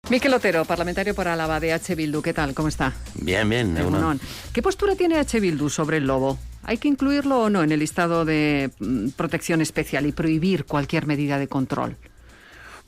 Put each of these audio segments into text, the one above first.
Mikel Otero, parlamentario por Álava de H. Bildu. ¿Qué tal? ¿Cómo está? Bien, bien. ¿Qué postura tiene H. Bildu sobre el lobo? ¿Hay que incluirlo o no en el listado de protección especial y prohibir cualquier medida de control?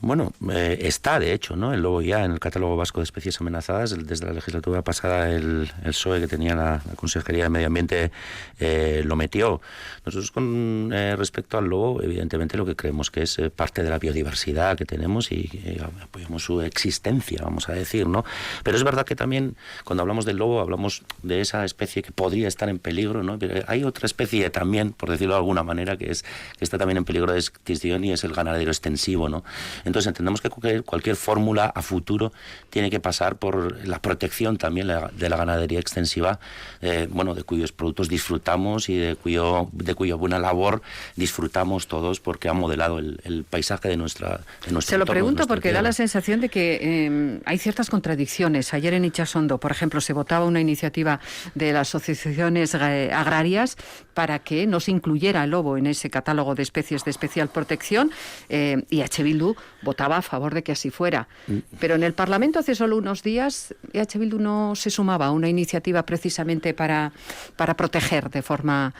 Bueno, está de hecho, ¿no? El lobo ya en el catálogo vasco de especies amenazadas. Desde la legislatura pasada el PSOE que tenía la Consejería de Medio Ambiente lo metió. Nosotros con respecto al lobo, evidentemente lo que creemos que es parte de la biodiversidad que tenemos y apoyamos su existencia, vamos a decir, ¿no? Pero es verdad que también cuando hablamos del lobo hablamos de esa especie que podría estar en peligro, ¿no? Pero hay otra especie también, por decirlo de alguna manera, que está también en peligro de extinción y es el ganadero extensivo, ¿no? Entonces entendemos que cualquier fórmula a futuro tiene que pasar por la protección también de la ganadería extensiva, de cuyos productos disfrutamos y de cuya buena labor disfrutamos todos porque ha modelado el paisaje de nuestro Se lo pregunto porque da la sensación de que hay ciertas contradicciones. Ayer en Itxasondo, por ejemplo, se votaba una iniciativa de las asociaciones agrarias para que no se incluyera el lobo en ese catálogo de especies de especial protección y H. Bildu votaba a favor de que así fuera. Pero en el Parlamento hace solo unos días H. Bildu no se sumaba a una iniciativa precisamente para proteger de forma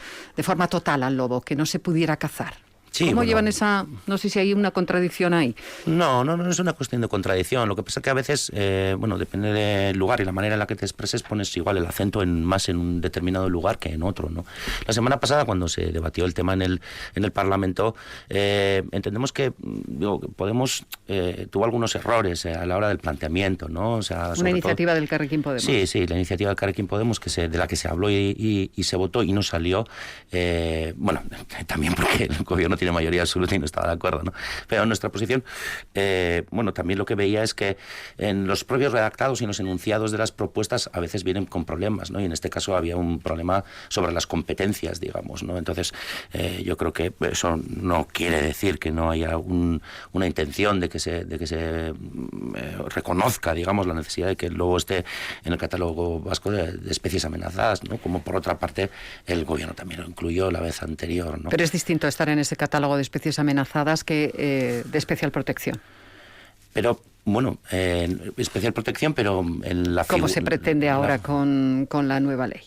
total al lobo, que no se pudiera cazar. Sí, ¿cómo llevan esa...? No sé si hay una contradicción ahí. No es una cuestión de contradicción. Lo que pasa es que a veces, depende del lugar y la manera en la que te expreses, pones igual el acento más en un determinado lugar que en otro, ¿no? La semana pasada, cuando se debatió el tema en el Parlamento, entendemos que Podemos tuvo algunos errores a la hora del planteamiento, ¿no? O sea, una iniciativa del Carrequín Podemos. Sí, la iniciativa del Carrequín Podemos, de la que se habló y se votó y no salió. También porque el gobierno tiene mayoría absoluta y no estaba de acuerdo, ¿no? Pero en nuestra posición, también lo que veía es que en los propios redactados y en los enunciados de las propuestas a veces vienen con problemas, ¿no? Y en este caso había un problema sobre las competencias, digamos, ¿no? Entonces, yo creo que eso no quiere decir que no haya una intención de que se reconozca, digamos, la necesidad de que el lobo esté en el catálogo vasco de especies amenazadas, ¿no? Como por otra parte el gobierno también lo incluyó la vez anterior, ¿no? Pero es distinto estar en ese catálogo de especies amenazadas que de especial protección. Pero, especial protección, pero en la... ¿Cómo se pretende ahora con la nueva ley?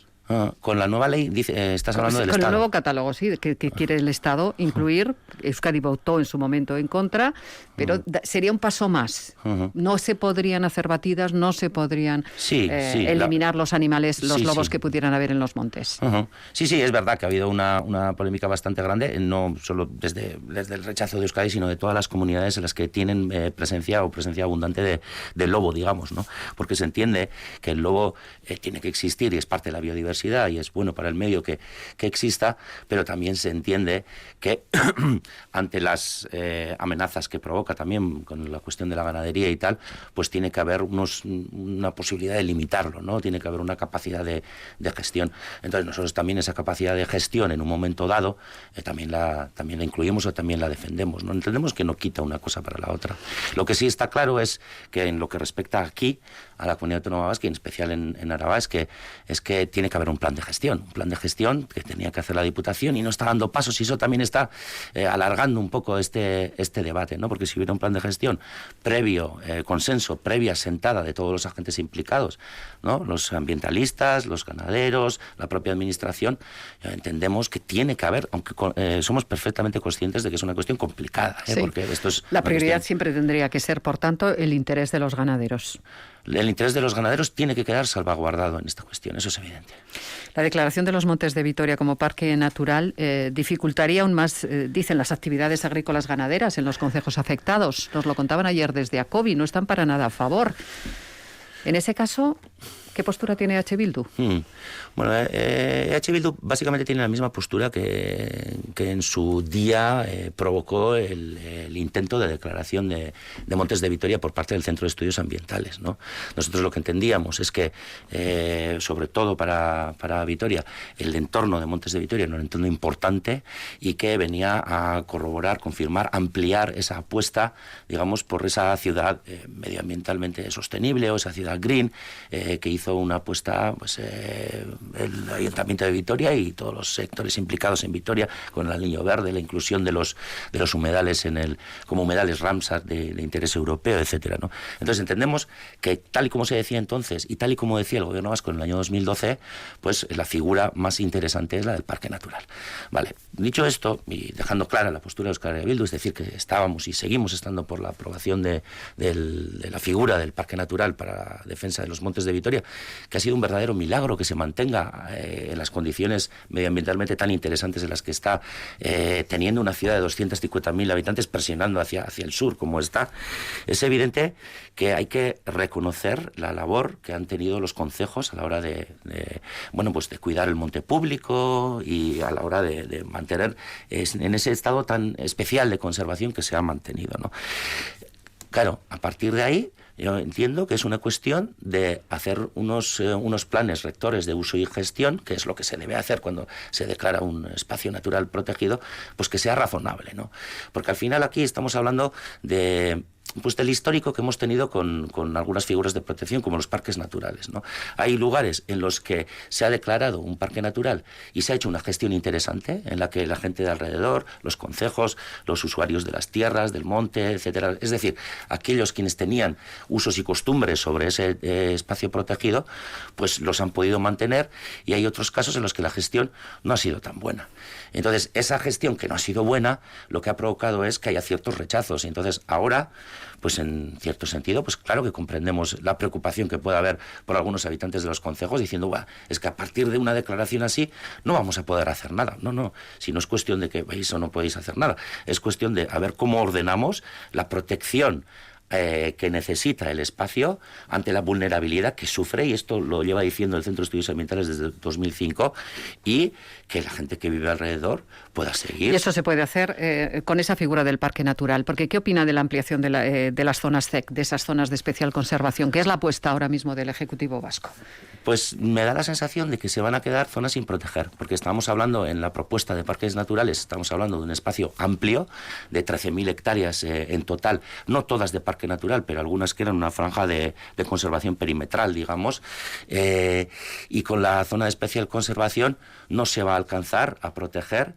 Con la nueva ley, estás hablando del Estado. Con el nuevo catálogo, sí, que quiere el Estado incluir. Euskadi votó en su momento en contra, pero sería un paso más. No se podrían hacer batidas, no se podrían eliminar los animales, los lobos que pudieran haber en los montes. Sí, es verdad que ha habido una polémica bastante grande, no solo desde el rechazo de Euskadi, sino de todas las comunidades en las que tienen presencia abundante del lobo, digamos, ¿no? Porque se entiende que el lobo tiene que existir y es parte de la biodiversidad y es bueno para el medio que exista, pero también se entiende que ante las amenazas que provoca también con la cuestión de la ganadería y tal, pues tiene que haber una posibilidad de limitarlo, ¿no? Tiene que haber una capacidad de gestión. Entonces nosotros también esa capacidad de gestión en un momento dado también la incluimos o también la defendemos, ¿no? Entendemos que no quita una cosa para la otra. Lo que sí está claro es que en lo que respecta aquí a la comunidad autónoma vasca y en especial en Araba es que tiene que haber un plan de gestión que tenía que hacer la Diputación y no está dando pasos, y eso también está alargando un poco este debate, ¿no? Porque si hubiera un plan de gestión previo, consenso, previa sentada de todos los agentes implicados, ¿no? Los ambientalistas, los ganaderos, la propia administración, entendemos que tiene que haber, aunque somos perfectamente conscientes de que es una cuestión complicada, porque esto es la prioridad siempre tendría que ser, por tanto, el interés de los ganaderos. El interés de los ganaderos tiene que quedar salvaguardado en esta cuestión, eso es evidente. La declaración de los Montes de Vitoria como parque natural dificultaría aún más, dicen, las actividades agrícolas ganaderas en los concejos afectados. Nos lo contaban ayer desde ACOBI, no están para nada a favor. En ese caso, ¿qué postura tiene H. Bildu? H. Bildu básicamente tiene la misma postura que en su día provocó el intento de declaración de Montes de Vitoria por parte del Centro de Estudios Ambientales, ¿no? Nosotros lo que entendíamos es que, sobre todo para Vitoria, el entorno de Montes de Vitoria era un entorno importante y que venía a corroborar, confirmar, ampliar esa apuesta, digamos, por esa ciudad medioambientalmente sostenible o esa ciudad green que hizo hizo una apuesta, pues el Ayuntamiento de Vitoria y todos los sectores implicados en Vitoria, con el Anillo Verde, la inclusión de los humedales como humedales Ramsar de interés europeo, etcétera, ¿no? Entonces entendemos que, tal y como se decía entonces y tal y como decía el Gobierno vasco en el año 2012, pues la figura más interesante es la del Parque Natural. Vale, dicho esto, y dejando clara la postura de Euskal Herria Bildu, es decir, que estábamos y seguimos estando por la aprobación de la figura del Parque Natural para la defensa de los montes de Vitoria, que ha sido un verdadero milagro que se mantenga en las condiciones medioambientalmente tan interesantes en las que está, teniendo una ciudad de 250.000 habitantes presionando hacia el sur como está. Es evidente que hay que reconocer la labor que han tenido los concejos a la hora de cuidar el monte público y a la hora de mantener en ese estado tan especial de conservación que se ha mantenido, ¿no? Claro, a partir de ahí yo entiendo que es una cuestión de hacer unos planes rectores de uso y gestión, que es lo que se debe hacer cuando se declara un espacio natural protegido, pues que sea razonable, ¿no? Porque al final aquí estamos hablando del histórico que hemos tenido con algunas figuras de protección, como los parques naturales, ¿no? Hay lugares en los que se ha declarado un parque natural y se ha hecho una gestión interesante, en la que la gente de alrededor, los concejos, los usuarios de las tierras, del monte, etcétera, es decir, aquellos quienes tenían usos y costumbres sobre ese espacio protegido, pues los han podido mantener, y hay otros casos en los que la gestión no ha sido tan buena. Entonces, esa gestión que no ha sido buena, lo que ha provocado es que haya ciertos rechazos. Entonces, ahora, pues en cierto sentido, pues claro que comprendemos la preocupación que puede haber por algunos habitantes de los concejos diciendo, es que a partir de una declaración así no vamos a poder hacer nada. No, si no es cuestión de que veis o no podéis hacer nada, es cuestión de a ver cómo ordenamos la protección que necesita el espacio ante la vulnerabilidad que sufre, y esto lo lleva diciendo el Centro de Estudios Ambientales desde 2005, y que la gente que vive alrededor pueda seguir. Y eso se puede hacer con esa figura del parque natural, porque ¿qué opina de la ampliación de las zonas ZEC, de esas zonas de especial conservación, que es la apuesta ahora mismo del Ejecutivo vasco? Pues me da la sensación de que se van a quedar zonas sin proteger, porque estamos hablando en la propuesta de parques naturales, estamos hablando de un espacio amplio de 13.000 hectáreas en total, no todas de parque natural, pero algunas que eran una franja de conservación perimetral, digamos, y con la zona de especial conservación no se va a alcanzar a proteger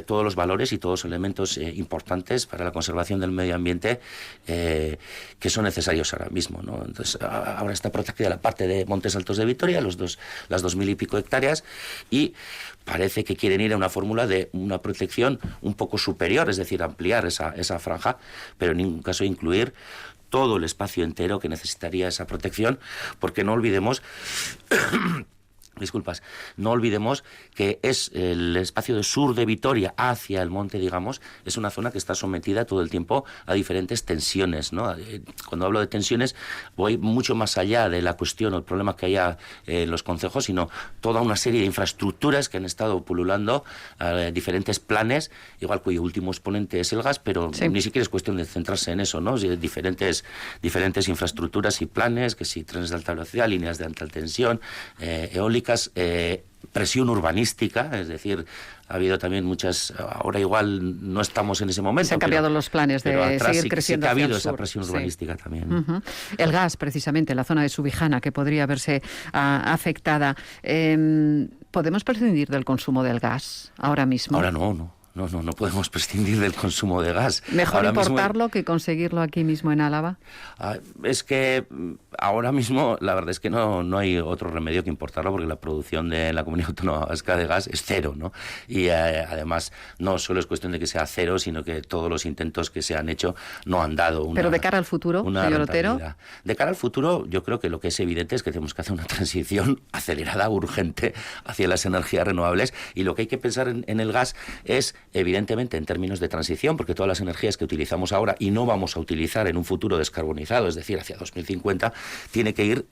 todos los valores y todos los elementos importantes para la conservación del medio ambiente que son necesarios ahora mismo, ¿no? Entonces, ahora está protegida la parte de Montes Altos de Vitoria, las 2.000 y pico hectáreas, y parece que quieren ir a una fórmula de una protección un poco superior, es decir, ampliar esa franja, pero en ningún caso incluir todo el espacio entero que necesitaría esa protección, porque no olvidemos no olvidemos que es el espacio de sur de Vitoria hacia el monte, digamos, es una zona que está sometida todo el tiempo a diferentes tensiones, ¿no? Cuando hablo de tensiones voy mucho más allá de la cuestión o el problema que haya en los concejos, sino toda una serie de infraestructuras que han estado pululando, diferentes planes, igual cuyo último exponente es el gas, pero sí, ni siquiera es cuestión de centrarse en eso, ¿no? Diferentes infraestructuras y planes, que si trenes de alta velocidad, líneas de alta tensión, eólicas, presión urbanística, es decir, ha habido también muchas, ahora igual no estamos en ese momento. Se han cambiado los planes de seguir creciendo. Sí que ha habido esa presión urbanística también. Uh-huh. El gas, precisamente, la zona de Subijana, que podría verse afectada. ¿Podemos prescindir del consumo del gas ahora mismo? Ahora no podemos prescindir del consumo de gas. ¿Mejor ahora importarlo que conseguirlo aquí mismo en Álava? Es que ahora mismo la verdad es que no hay otro remedio que importarlo, porque la producción de la Comunidad Autónoma Vasca de gas es cero, ¿no? Y además no solo es cuestión de que sea cero, sino que todos los intentos que se han hecho no han dado una. Pero de cara al futuro, señor Otero. De cara al futuro, yo creo que lo que es evidente es que tenemos que hacer una transición acelerada, urgente, hacia las energías renovables, y lo que hay que pensar en el gas es, evidentemente, en términos de transición, porque todas las energías que utilizamos ahora y no vamos a utilizar en un futuro descarbonizado, es decir, hacia 2050, tiene que ir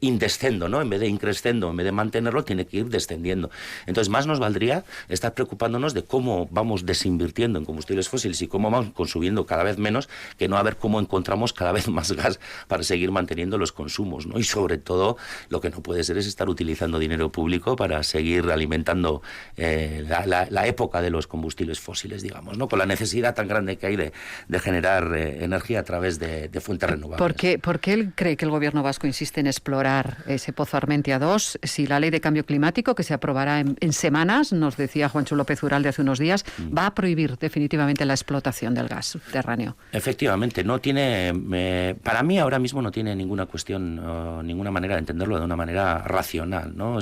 indescendo, ¿no? En vez de increscendo, en vez de mantenerlo, tiene que ir descendiendo. Entonces, más nos valdría estar preocupándonos de cómo vamos desinvirtiendo en combustibles fósiles y cómo vamos consumiendo cada vez menos, que no a ver cómo encontramos cada vez más gas para seguir manteniendo los consumos, ¿no? Y sobre todo, lo que no puede ser es estar utilizando dinero público para seguir alimentando la época de los combustibles combustibles fósiles, digamos, ¿no? Con la necesidad tan grande que hay de generar energía a través de fuentes renovables. ¿Por qué él cree que el gobierno vasco insiste en explorar ese Pozo Armentia 2 si la ley de cambio climático, que se aprobará en semanas, nos decía Juancho López Uralde hace unos días, va a prohibir definitivamente la explotación del gas subterráneo? Efectivamente, no tiene, para mí ahora mismo no tiene ninguna cuestión, ninguna manera de entenderlo de una manera racional, ¿no?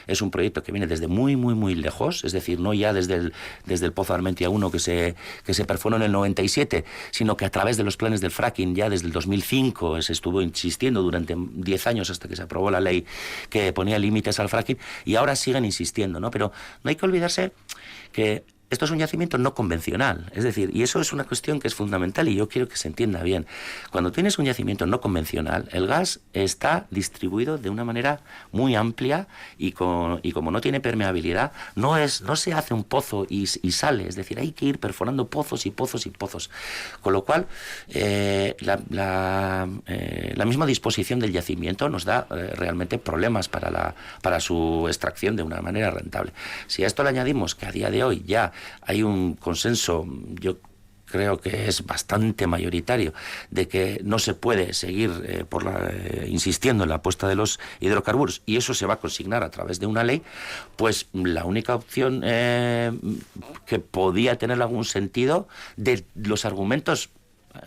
Es un proyecto que viene desde muy, muy, muy lejos, es decir, no ya desde el Pozo Armentia 1 que se perforó en el 97, sino que a través de los planes del fracking ya desde el 2005 se estuvo insistiendo durante 10 años hasta que se aprobó la ley que ponía límites al fracking, y ahora siguen insistiendo, ¿no? Pero no hay que olvidarse que esto es un yacimiento no convencional, es decir, y eso es una cuestión que es fundamental y yo quiero que se entienda bien. Cuando tienes un yacimiento no convencional, el gas está distribuido de una manera muy amplia y como no tiene permeabilidad, no se hace un pozo y sale, es decir, hay que ir perforando pozos y pozos y pozos. Con lo cual, la misma disposición del yacimiento nos da realmente problemas para su extracción de una manera rentable. Si a esto le añadimos que a día de hoy ya hay un consenso, yo creo que es bastante mayoritario, de que no se puede seguir insistiendo en la apuesta de los hidrocarburos, y eso se va a consignar a través de una ley, pues la única opción que podía tener algún sentido de los argumentos,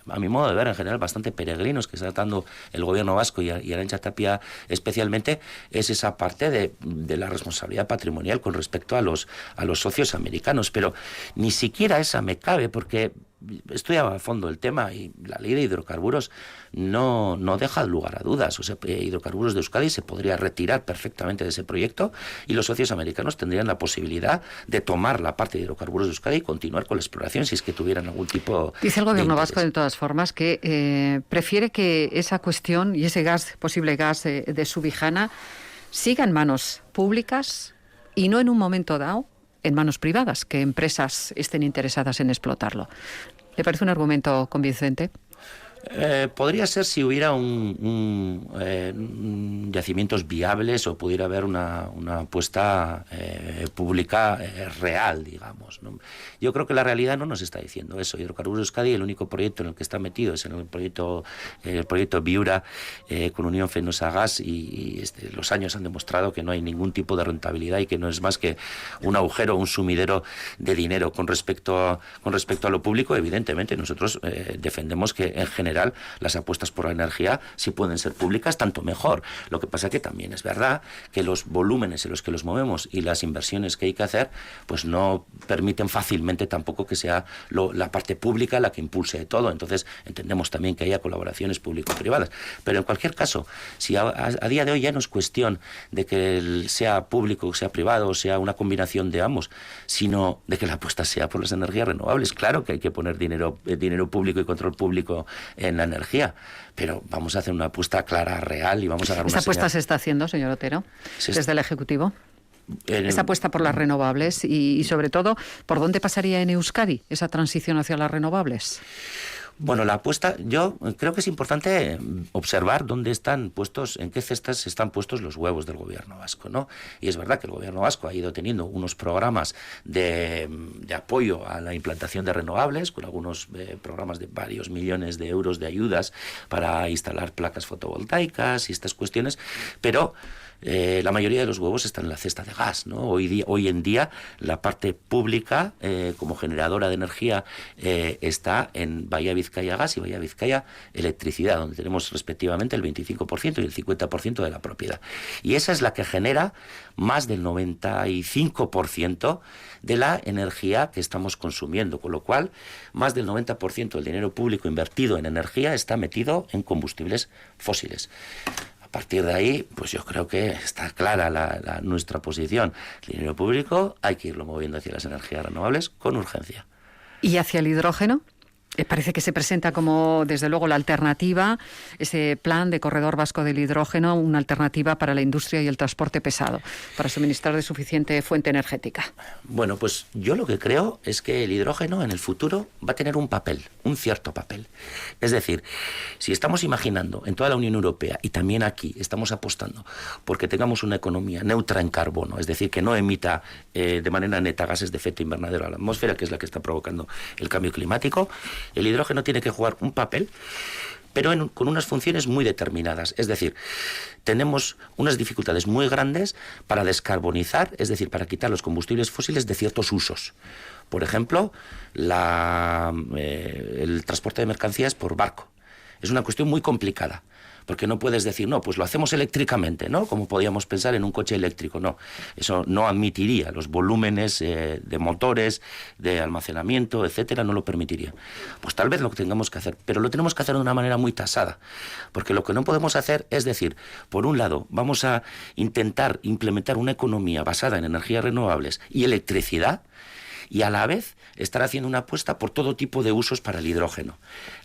a mi modo de ver, en general, bastante peregrinos que está tratando el gobierno vasco y Arantxa Tapia especialmente, es esa parte de la responsabilidad patrimonial con respecto a los socios americanos. Pero ni siquiera esa me cabe, porque estudiaba a fondo el tema y la ley de hidrocarburos no deja lugar a dudas. O sea, Hidrocarburos de Euskadi se podría retirar perfectamente de ese proyecto y los socios americanos tendrían la posibilidad de tomar la parte de Hidrocarburos de Euskadi y continuar con la exploración si es que tuvieran algún tipo. Dice el gobierno vasco, de todas formas, que prefiere que esa cuestión y ese posible gas de Subijana siga en manos públicas y no en un momento dado en manos privadas, que empresas estén interesadas en explotarlo. ¿Le parece un argumento convincente? Podría ser si hubiera yacimientos viables o pudiera haber una apuesta pública real, digamos, ¿no? Yo creo que la realidad no nos está diciendo eso. Hidrocarburos de Euskadi, el único proyecto en el que está metido es en el proyecto Viura con Unión Fenosa Gas, y los años han demostrado que no hay ningún tipo de rentabilidad y que no es más que un agujero, un sumidero de dinero. Con respecto a lo público, evidentemente nosotros defendemos que en general las apuestas por la energía, si pueden ser públicas, tanto mejor. Lo que pasa que también es verdad que los volúmenes en los que los movemos y las inversiones que hay que hacer, pues no permiten fácilmente tampoco que sea la parte pública la que impulse todo. Entonces entendemos también que haya colaboraciones público-privadas. Pero en cualquier caso, si a día de hoy ya no es cuestión de que sea público, sea privado, o sea una combinación de ambos, sino de que la apuesta sea por las energías renovables. Claro que hay que poner dinero público y control público en la energía, pero vamos a hacer una apuesta clara, real, y vamos a dar una ¿Esa apuesta se está haciendo, señor Otero, desde el Ejecutivo? Esa apuesta por las renovables y sobre todo, ¿por dónde pasaría en Euskadi esa transición hacia las renovables? Bueno, la apuesta, yo creo que es importante observar dónde están puestos, en qué cestas están puestos los huevos del gobierno vasco, ¿no? Y es verdad que el gobierno vasco ha ido teniendo unos programas de apoyo a la implantación de renovables, con algunos programas de varios millones de euros de ayudas para instalar placas fotovoltaicas y estas cuestiones, pero la mayoría de los huevos están en la cesta de gas, ¿no? Hoy en día la parte pública como generadora de energía está en Bahía Vizcaya Gas y Bahía Vizcaya Electricidad, donde tenemos respectivamente el 25% y el 50% de la propiedad. Y esa es la que genera más del 95% de la energía que estamos consumiendo, con lo cual más del 90% del dinero público invertido en energía está metido en combustibles fósiles. A partir de ahí, pues yo creo que está clara nuestra posición. El dinero público hay que irlo moviendo hacia las energías renovables con urgencia. ¿Y hacia el hidrógeno? Parece que se presenta como, desde luego, la alternativa, ese plan de corredor vasco del hidrógeno, una alternativa para la industria y el transporte pesado, para suministrar de suficiente fuente energética. Bueno, pues yo lo que creo es que el hidrógeno en el futuro va a tener un papel, un cierto papel. Es decir, si estamos imaginando en toda la Unión Europea y también aquí estamos apostando porque tengamos una economía neutra en carbono, es decir, que no emita de manera neta gases de efecto invernadero a la atmósfera, que es la que está provocando el cambio climático, el hidrógeno tiene que jugar un papel, pero con unas funciones muy determinadas. Es decir, tenemos unas dificultades muy grandes para descarbonizar, es decir, para quitar los combustibles fósiles de ciertos usos. Por ejemplo, el transporte de mercancías por barco. Es una cuestión muy complicada, porque no puedes decir, no, pues lo hacemos eléctricamente, ¿no? Como podíamos pensar en un coche eléctrico, no. Eso no admitiría los volúmenes de motores, de almacenamiento, etcétera, no lo permitiría. Pues tal vez lo tengamos que hacer, pero lo tenemos que hacer de una manera muy tasada, porque lo que no podemos hacer es decir, por un lado, vamos a intentar implementar una economía basada en energías renovables y electricidad, y a la vez estar haciendo una apuesta por todo tipo de usos para el hidrógeno.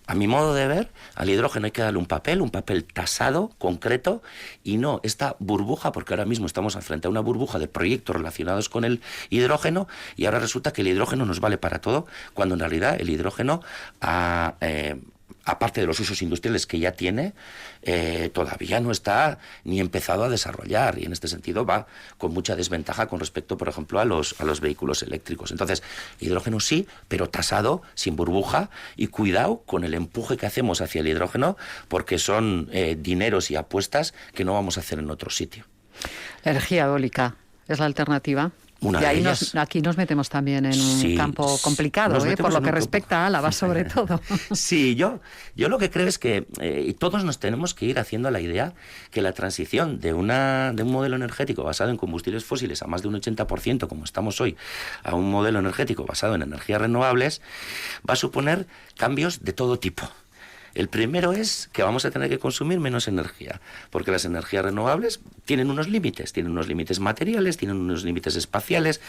A mi modo de ver, al hidrógeno hay que darle un papel tasado, concreto, y no esta burbuja, porque ahora mismo estamos frente a una burbuja de proyectos relacionados con el hidrógeno, y ahora resulta que el hidrógeno nos vale para todo, cuando en realidad el hidrógeno aparte de los usos industriales que ya tiene, todavía no está ni empezado a desarrollar, y en este sentido va con mucha desventaja con respecto, por ejemplo, a los vehículos eléctricos. Entonces, hidrógeno sí, pero tasado, sin burbuja, y cuidado con el empuje que hacemos hacia el hidrógeno, porque son dineros y apuestas que no vamos a hacer en otro sitio. La energía eólica es la alternativa. Y ahí aquí nos metemos también en un campo complicado, por lo que respecta a Álava, sobre todo. Sí, yo lo que creo es que todos nos tenemos que ir haciendo la idea que la transición de un modelo energético basado en combustibles fósiles a más de un 80%, como estamos hoy, a un modelo energético basado en energías renovables, va a suponer cambios de todo tipo. El primero es que vamos a tener que consumir menos energía, porque las energías renovables tienen unos límites materiales, tienen unos límites espaciales,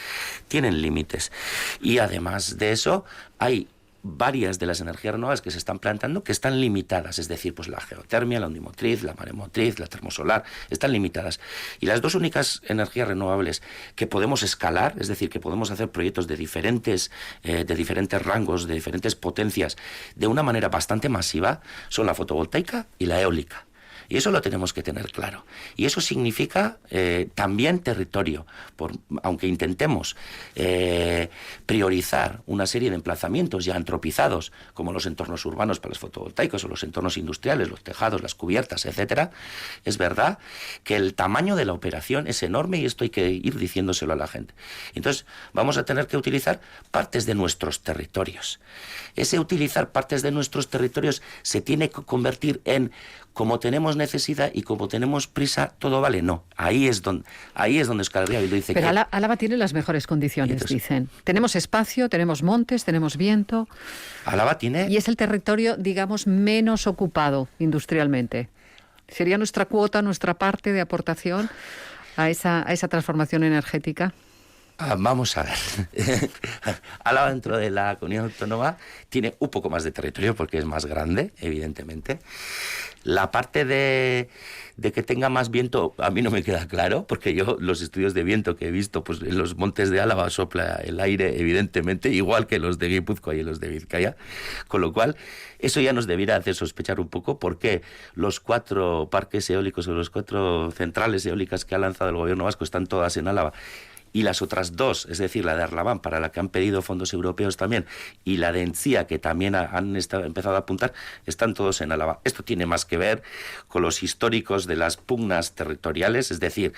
tienen límites. Y además de eso, hay varias de las energías renovables que se están plantando que están limitadas, es decir, pues la geotermia, la ondimotriz, la maremotriz, la termosolar, están limitadas. Y las dos únicas energías renovables que podemos escalar, es decir, que podemos hacer proyectos de diferentes rangos, de diferentes potencias, de una manera bastante masiva, son la fotovoltaica y la eólica. Y eso lo tenemos que tener claro. Y eso significa también territorio. Aunque intentemos priorizar una serie de emplazamientos ya antropizados, como los entornos urbanos para los fotovoltaicos o los entornos industriales, los tejados, las cubiertas, etcétera, es verdad que el tamaño de la operación es enorme y esto hay que ir diciéndoselo a la gente. Entonces vamos a tener que utilizar partes de nuestros territorios. Ese utilizar partes de nuestros territorios se tiene que convertir en como tenemos necesidad y como tenemos prisa, todo vale. No, ahí es donde Euskal Herria Bildu dice pero que... Pero Álava tiene las mejores condiciones, entonces, dicen. Tenemos espacio, tenemos montes, tenemos viento. Álava tiene... Y es el territorio, digamos, menos ocupado industrialmente. ¿Sería nuestra cuota, nuestra parte de aportación a esa transformación energética? Vamos a ver. Álava, dentro de la comunidad autónoma, tiene un poco más de territorio porque es más grande, evidentemente. La parte de que tenga más viento a mí no me queda claro, porque yo los estudios de viento que he visto, pues en los montes de Álava sopla el aire, evidentemente, igual que los de Guipúzcoa y los de Vizcaya, con lo cual eso ya nos debiera hacer sospechar un poco por qué los 4 parques eólicos o los 4 centrales eólicas que ha lanzado el gobierno vasco están todas en Álava. Y las otras 2, es decir, la de Arlabán, para la que han pedido fondos europeos también, y la de Entzia, que también han empezado a apuntar, están todos en Álava. Esto tiene más que ver con los históricos de las pugnas territoriales, es decir,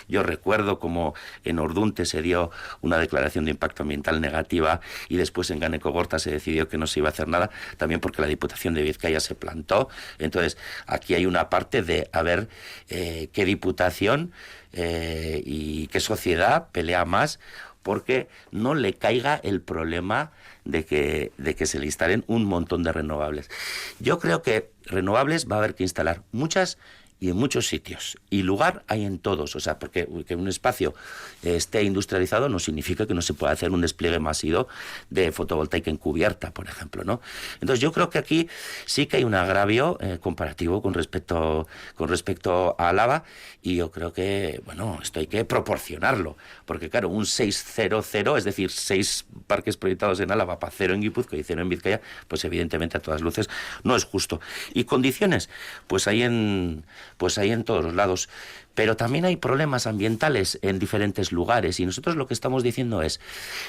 yo recuerdo como en Ordunte se dio una declaración de impacto ambiental negativa y después en Ganekogorta se decidió que no se iba a hacer nada, también porque la Diputación de Vizcaya se plantó. Entonces, aquí hay una parte de a ver qué diputación y qué sociedad pelea más porque no le caiga el problema de que se le instalen un montón de renovables. Yo creo que renovables va a haber que instalar muchas y en muchos sitios. Y lugar hay en todos. O sea, porque que un espacio esté industrializado no significa que no se pueda hacer un despliegue masivo de fotovoltaica encubierta, por ejemplo, ¿no? Entonces yo creo que aquí sí que hay un agravio comparativo con respecto a Álava, y yo creo que, bueno, esto hay que proporcionarlo. Porque claro, un 600, es decir, 6 parques proyectados en Álava para 0 en Guipúzcoa y 0 en Vizcaya, pues evidentemente a todas luces no es justo. Y condiciones, pues hay en todos los lados. Pero también hay problemas ambientales en diferentes lugares, y nosotros lo que estamos diciendo es,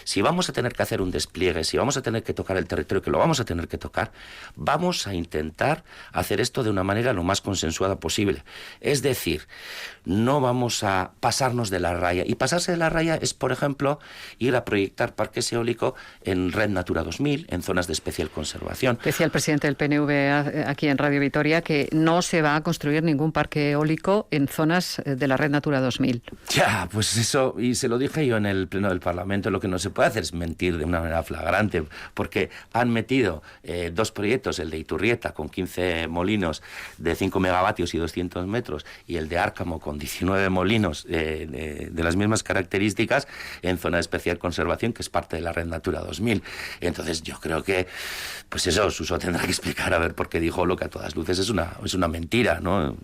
si vamos a tener que hacer un despliegue, si vamos a tener que tocar el territorio, que lo vamos a tener que tocar, vamos a intentar hacer esto de una manera lo más consensuada posible. Es decir, no vamos a pasarnos de la raya. Y pasarse de la raya es, por ejemplo, ir a proyectar parques eólicos en Red Natura 2000, en zonas de especial conservación. Decía el presidente del PNV aquí en Radio Vitoria que no se va a construir ningún parque eólico en zonas de la Red Natura 2000. Ya, pues eso, y se lo dije yo en el Pleno del Parlamento, lo que no se puede hacer es mentir de una manera flagrante, porque han metido 2 proyectos, el de Iturrieta con 15 molinos de 5 megavatios y 200 metros, y el de Árcamo con 19 molinos de las mismas características, en zona de especial conservación, que es parte de la Red Natura 2000. Entonces yo creo que, pues eso, Suso tendrá que explicar a ver por qué dijo lo que a todas luces es una mentira, ¿no?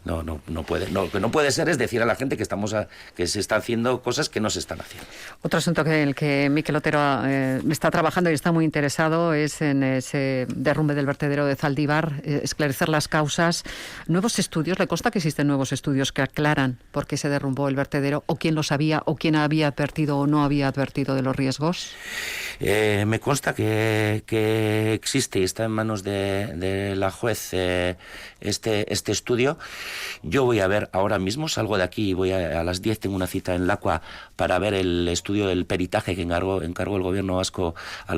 No puede ser es decir a la gente que se está haciendo cosas que no se están haciendo. Otro asunto en el que Mikel Otero está trabajando y está muy interesado es en ese derrumbe del vertedero de Zaldívar, esclarecer las causas. Nuevos estudios, le consta que existen nuevos estudios que aclaran por qué se derrumbó el vertedero, o quién lo sabía, o quién había advertido o no había advertido de los riesgos. Me consta que existe y está en manos de la juez este estudio. Yo voy a ver ahora mismo, salgo de aquí y voy a las 10, tengo una cita en Lacua para ver el estudio del peritaje que encargó el gobierno vasco a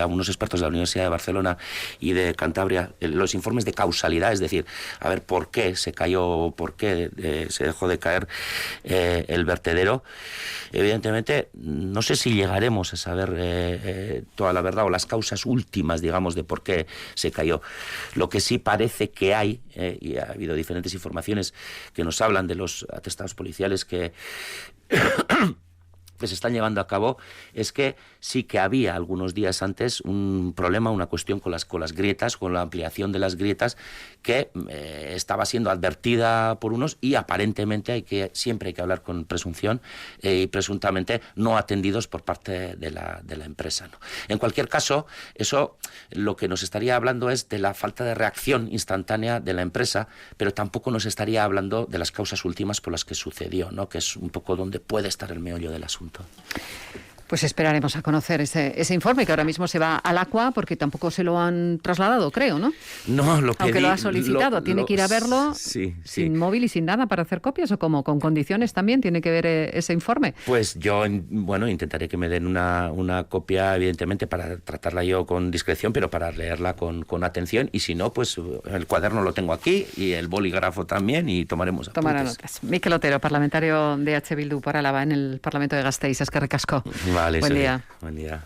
unos expertos de la Universidad de Barcelona y de Cantabria, los informes de causalidad, es decir, a ver por qué se cayó, por qué se dejó de caer el vertedero. Evidentemente, no sé si llegaremos a saber toda la verdad o las causas últimas, digamos, de por qué se cayó. Lo que sí parece que hay, y ha habido diferentes informaciones que nos hablan de los atestados policiales que se están llevando a cabo, es que sí que había algunos días antes un problema, una cuestión con las grietas, con la ampliación de las grietas, que estaba siendo advertida por unos, y aparentemente siempre hay que hablar con presunción y presuntamente no atendidos por parte de la empresa, ¿no? En cualquier caso, eso lo que nos estaría hablando es de la falta de reacción instantánea de la empresa, pero tampoco nos estaría hablando de las causas últimas por las que sucedió, ¿no? Que es un poco donde puede estar el meollo del asunto. Pues esperaremos a conocer ese informe, que ahora mismo se va al Aqua, porque tampoco se lo han trasladado, creo, ¿no? No, aunque lo ha solicitado, tiene que ir a verlo sin móvil y sin nada para hacer copias, o como con condiciones también tiene que ver ese informe. Pues yo, intentaré que me den una copia, evidentemente, para tratarla yo con discreción, pero para leerla con atención, y si no, pues el cuaderno lo tengo aquí y el bolígrafo también, y tomaremos apuntes. Tomará notas. Mikel Otero, parlamentario de H. Bildu por Álava en el Parlamento de Gasteiz. Eskerrik asko. Vale, buen día. Buen día.